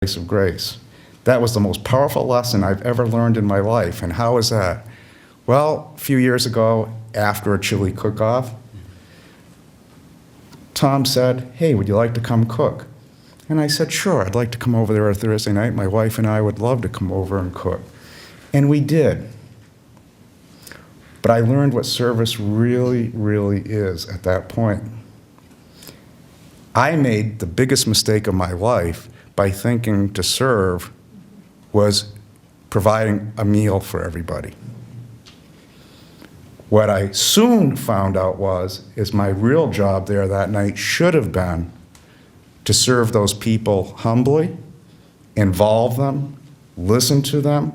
place of grace. That was the most powerful lesson I've ever learned in my life. And how is that? Well, a few years ago, after a chili cook-off, Tom said, "Hey, would you like to come cook?" And I said, "Sure, I'd like to come over there Thursday night. My wife and I would love to come over and cook." And we did. But I learned what service really, really is at that point. I made the biggest mistake of my life by thinking to serve was providing a meal for everybody. What I soon found out is my real job there that night should have been to serve those people humbly, involve them, listen to them,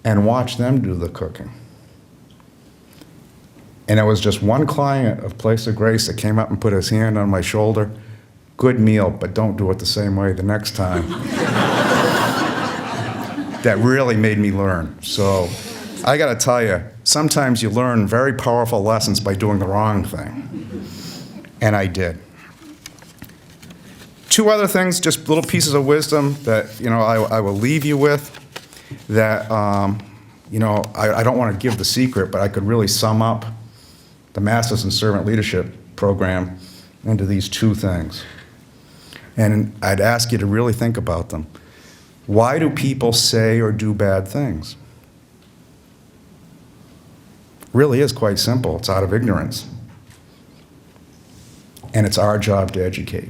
and watch them do the cooking. And it was just one client of Place of Grace that came up and put his hand on my shoulder. "Good meal, but don't do it the same way the next time." That really made me learn. So I got to tell you, sometimes you learn very powerful lessons by doing the wrong thing. And I did. Two other things, just little pieces of wisdom that I will leave you with. That I don't want to give the secret, but I could really sum up the Masters in Servant Leadership program into these two things. And I'd ask you to really think about them. Why do people say or do bad things? It really is quite simple. It's out of ignorance. And it's our job to educate.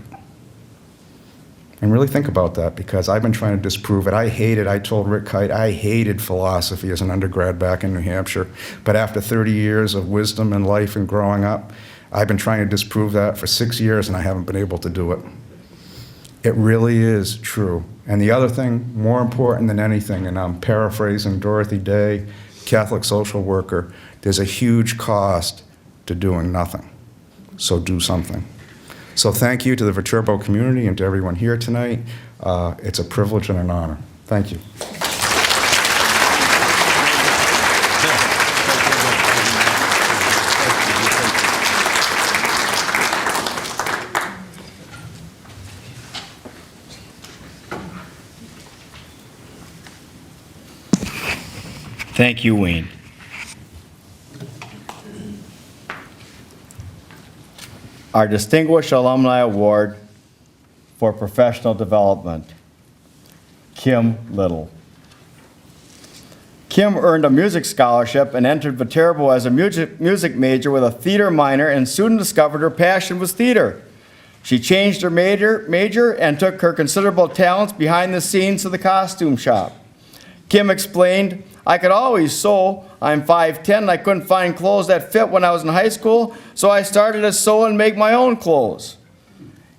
And really think about that, because I've been trying to disprove it. I told Rick Kite, I hated philosophy as an undergrad back in New Hampshire. But after 30 years of wisdom in life and growing up, I've been trying to disprove that for 6 years, and I haven't been able to do it. It really is true. And the other thing, more important than anything, and I'm paraphrasing Dorothy Day, Catholic social worker, there's a huge cost to doing nothing. So do something. So thank you to the Viterbo community and to everyone here tonight. It's a privilege and an honor. Thank you. Thank you, Wayne. Our Distinguished Alumni Award for Professional Development, Kim Little. Kim earned a music scholarship and entered Viterbo as a music major with a theater minor, and soon discovered her passion was theater. She changed her major and took her considerable talents behind the scenes to the costume shop. Kim explained, "I could always sew. I'm 5'10", and I couldn't find clothes that fit when I was in high school, so I started to sew and make my own clothes."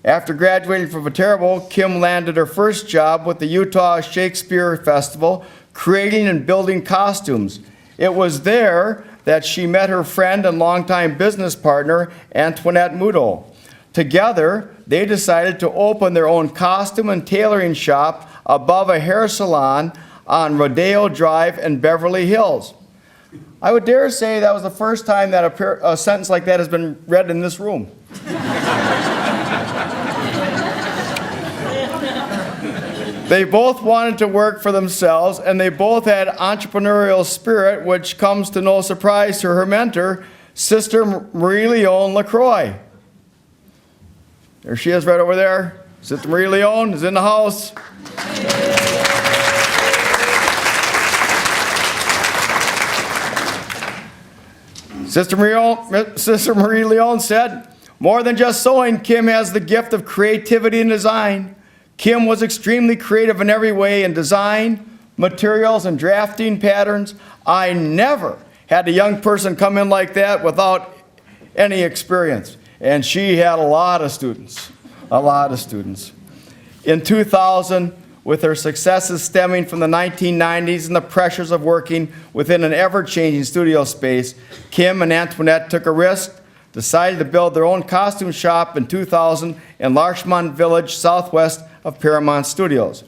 After graduating from Viterbo, Kim landed her first job with the Utah Shakespeare Festival, creating and building costumes. It was there that she met her friend and longtime business partner, Antoinette Muto. Together, they decided to open their own costume and tailoring shop above a hair salon on Rodeo Drive in Beverly Hills. I would dare say that was the first time that a sentence like that has been read in this room. They both wanted to work for themselves, and they both had entrepreneurial spirit, which comes to no surprise to her mentor, Sister Marie Leon LaCroix. There she is right over there. Sister Marie Leon is in the house. Sister Marie Leon said, "More than just sewing, Kim has the gift of creativity and design. Kim was extremely creative in every way in design, materials, and drafting patterns. I never had a young person come in like that without any experience." And she had a lot of students. In 2000, with her successes stemming from the 1990s and the pressures of working within an ever-changing studio space, Kim and Antoinette took a risk, decided to build their own costume shop in 2000 in Larchmont Village, southwest of Paramount Studios.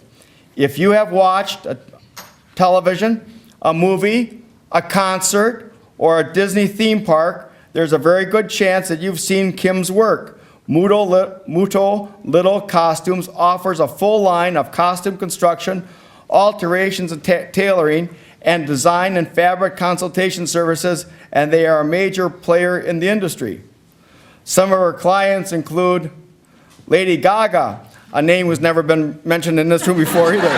If you have watched a television, a movie, a concert, or a Disney theme park, there's a very good chance that you've seen Kim's work. Muto Little Costumes offers a full line of costume construction, alterations and tailoring, and design and fabric consultation services, and they are a major player in the industry. Some of our clients include Lady Gaga, a name who's never been mentioned in this room before either.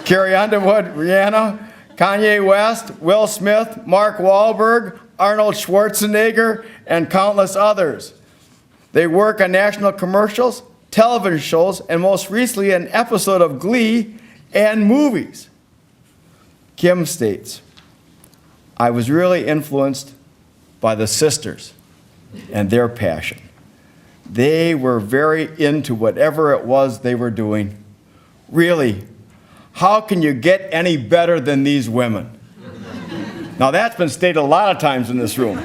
Carrie Underwood, Rihanna, Kanye West, Will Smith, Mark Wahlberg, Arnold Schwarzenegger, and countless others. They work on national commercials, television shows, and most recently an episode of Glee and movies. Kim states, I was really influenced by the sisters and their passion. They were very into whatever it was they were doing. Really, how can you get any better than these women? Now that's been stated a lot of times in this room.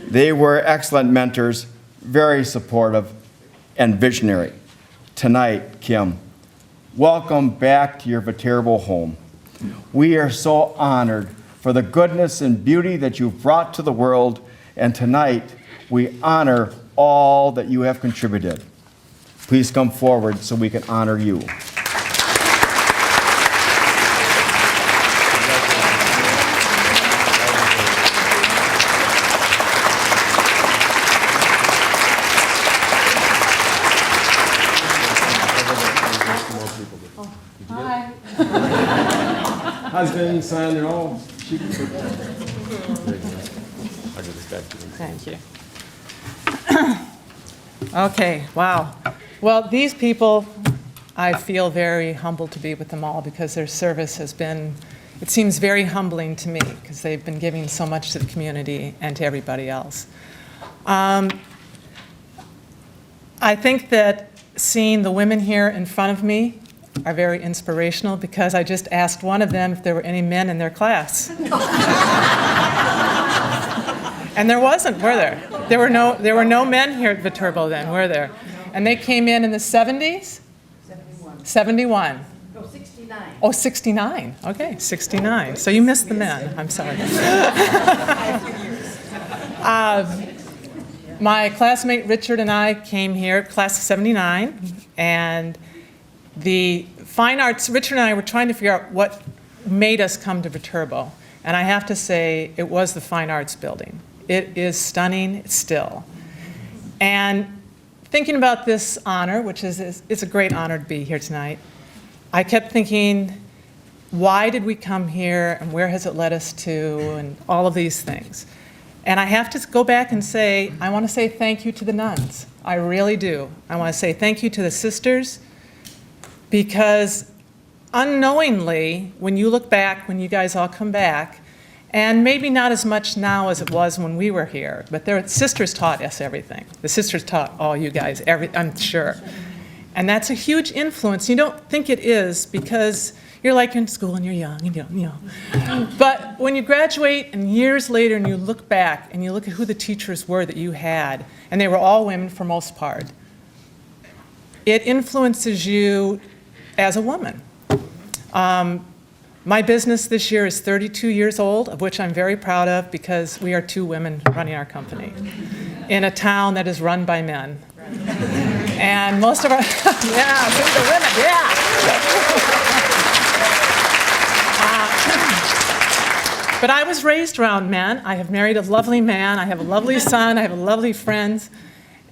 They were excellent mentors, very supportive, and visionary. Tonight, Kim, welcome back to your Viterbo home. We are so honored for the goodness and beauty that you've brought to the world, and tonight we honor all that you have contributed. Please come forward so we can honor you. Husband, son, they're all. Thank you. Okay, wow. Well, these people, I feel very humbled to be with them all because their service has been, it seems very humbling to me because they've been giving so much to the community and to everybody else. I think that seeing the women here in front of me are very inspirational because I just asked one of them if there were any men in their class. And there wasn't, were there? There were no men here at Viterbo then, were there? And they came in the 70s? 71. 71. No, 69. Oh, 69. Okay, 69. So you missed the men. I'm sorry. My classmate Richard and I came here, class of 79, and the fine arts, Richard and I were trying to figure out what made us come to Viterbo. And I have to say, it was the fine arts building. It is stunning still. And thinking about this honor, which is it's a great honor to be here tonight, I kept thinking, why did we come here and where has it led us to and all of these things. And I have to go back and say, I want to say thank you to the nuns. I really do. I want to say thank you to the sisters because unknowingly, when you look back, when you guys all come back, and maybe not as much now as it was when we were here, but their sisters taught us everything. The sisters taught all you guys, I'm sure. And that's a huge influence. You don't think it is because you're like in school and you're young, and you know. But when you graduate and years later and you look back and you look at who the teachers were that you had, and they were all women for most part, it influences you as a woman. My business this year is 32 years old, of which I'm very proud of because we are 2 women running our company in a town that is run by men. And most of our, yeah, the women, yeah. But I was raised around men. I have married a lovely man. I have a lovely son. I have lovely friends.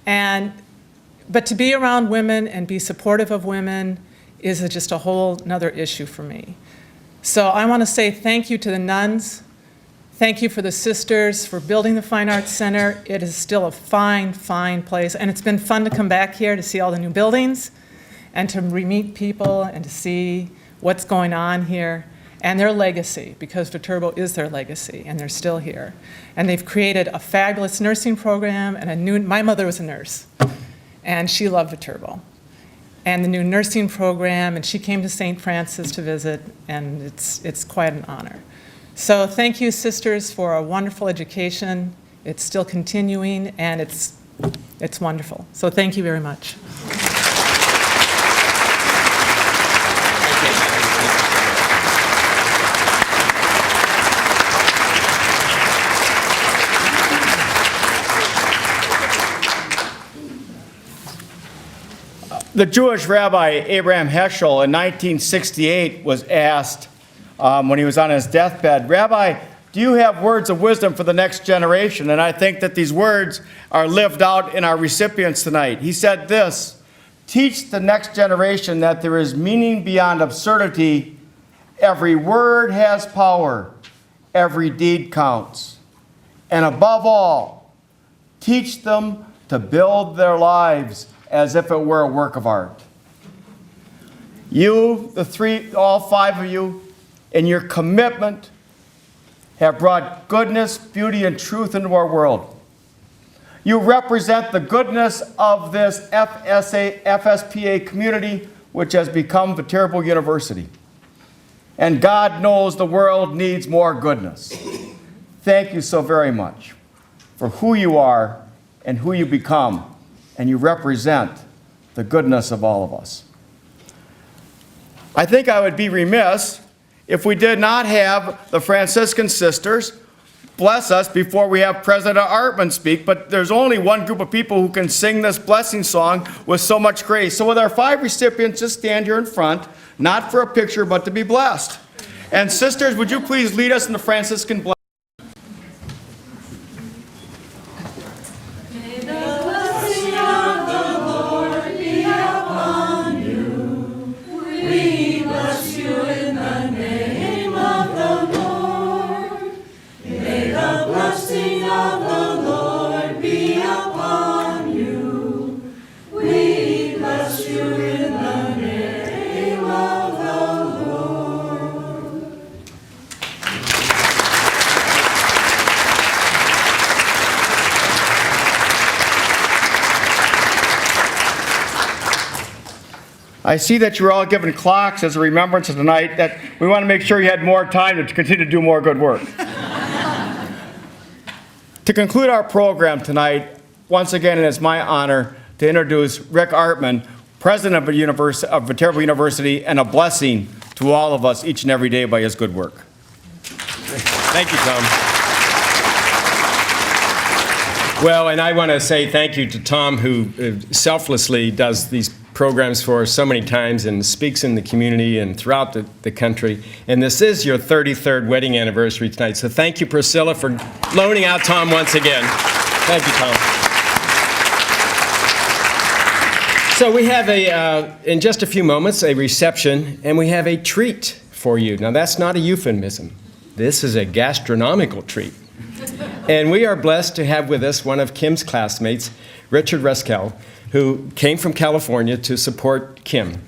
But to be around women and be supportive of women is just a whole another issue for me. So I want to say thank you to the nuns. Thank you for the sisters for building the Fine Arts Center. It is still a fine, fine place. And it's been fun to come back here to see all the new buildings and to meet people and to see what's going on here and their legacy, because Viterbo is their legacy and they're still here. And they've created a fabulous nursing program and my mother was a nurse and she loved Viterbo. And the new nursing program, and she came to St. Francis to visit, and it's quite an honor. So thank you, sisters, for a wonderful education. It's still continuing, and it's wonderful. So thank you very much. The Jewish rabbi Abraham Heschel in 1968 was asked when he was on his deathbed, "Rabbi, do you have words of wisdom for the next generation?" And I think that these words are lived out in our recipients tonight. He said this: "Teach the next generation that there is meaning beyond absurdity. Every word has power. Every deed counts. And above all, teach them to build their lives as if it were a work of art." You, all five of you, in your commitment, have brought goodness, beauty, and truth into our world. You represent the goodness of this FSPA community, which has become Viterbo University. And God knows the world needs more goodness. Thank you so very much for who you are and who you become, and you represent the goodness of all of us. I think I would be remiss if we did not have the Franciscan sisters bless us before we have President Artman speak, but there's only one group of people who can sing this blessing song with so much grace. So with our 5 recipients, just stand here in front, not for a picture, but to be blessed. And sisters, would you please lead us in the Franciscan blessing? I see that you're all given clocks as a remembrance of tonight, that we want to make sure you had more time to continue to do more good work. To conclude our program tonight, once again, it is my honor to introduce Rick Artman, President of Viterbo University, and a blessing to all of us each and every day by his good work. Thank you, Tom. Well, and I want to say thank you to Tom, who selflessly does these programs for us so many times and speaks in the community and throughout the country. And this is your 33rd wedding anniversary tonight. So thank you, Priscilla, for loaning out Tom once again. Thank you, Tom. So we have in just a few moments, a reception, and we have a treat for you. Now, that's not a euphemism. This is a gastronomical treat. And we are blessed to have with us one of Kim's classmates, Richard Reskel, who came from California to support Kim.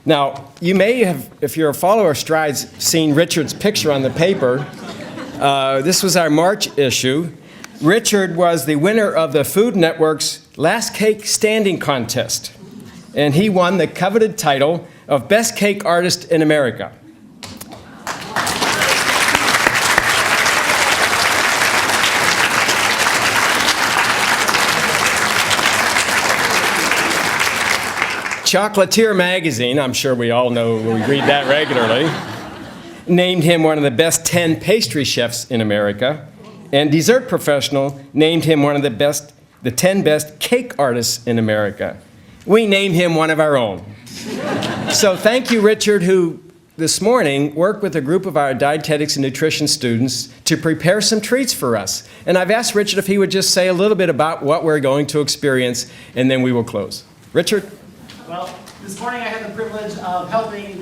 Now, you may have, if you're a follower of Strides, seen Richard's picture on the paper. This was our March issue. Richard was the winner of the Food Network's Last Cake Standing Contest, and he won the coveted title of Best Cake Artist in America. Chocolatier magazine, I'm sure we all know, we read that regularly, named him one of the best 10 pastry chefs in America, and Dessert Professional named him one of the 10 best cake artists in America. We named him one of our own. So thank you, Richard, who this morning worked with a group of our dietetics and nutrition students to prepare some treats for us. And I've asked Richard if he would just say a little bit about what we're going to experience, and then we will close. Richard? Well, this morning I had the privilege of helping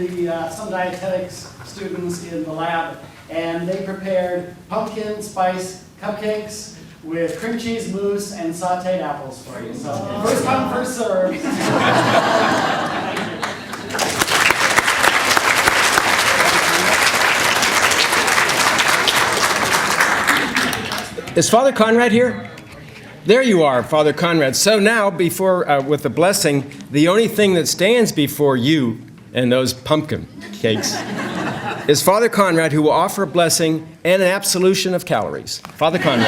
some dietetics students in the lab, and they prepared pumpkin spice cupcakes with cream cheese mousse and sauteed apples for you. So first come, first serve. Is Father Conrad here? There you are, Father Conrad. So now, with the blessing, the only thing that stands before you and those pumpkin cakes is Father Conrad, who will offer a blessing and an absolution of calories. Father Conrad.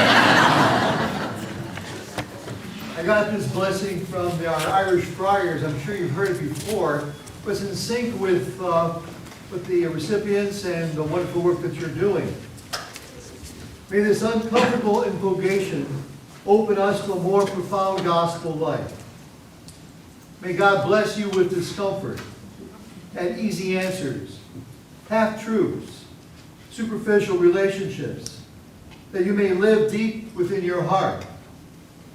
I got this blessing from our Irish friars. I'm sure you've heard it before. It's in sync with the recipients and the wonderful work that you're doing. May this uncomfortable invocation open us to a more profound gospel life. May God bless you with discomfort and easy answers, half-truths, superficial relationships, that you may live deep within your heart.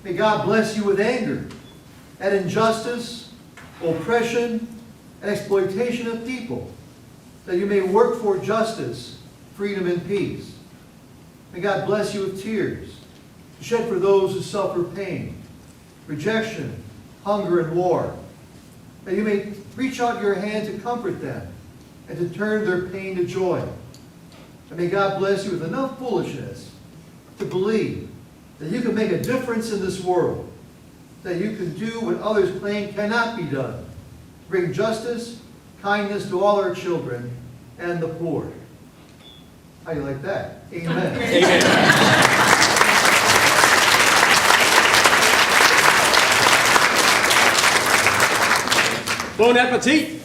May God bless you with anger at injustice, oppression, and exploitation of people, that you may work for justice, freedom, and peace. May God bless you with tears, to shed for those who suffer pain, rejection, hunger, and war, that you may reach out your hand to comfort them and to turn their pain to joy. And may God bless you with enough foolishness to believe that you can make a difference in this world, that you can do what others claim cannot be done, bring justice, kindness to all our children and the poor. How do you like that? Amen. Bon appetit!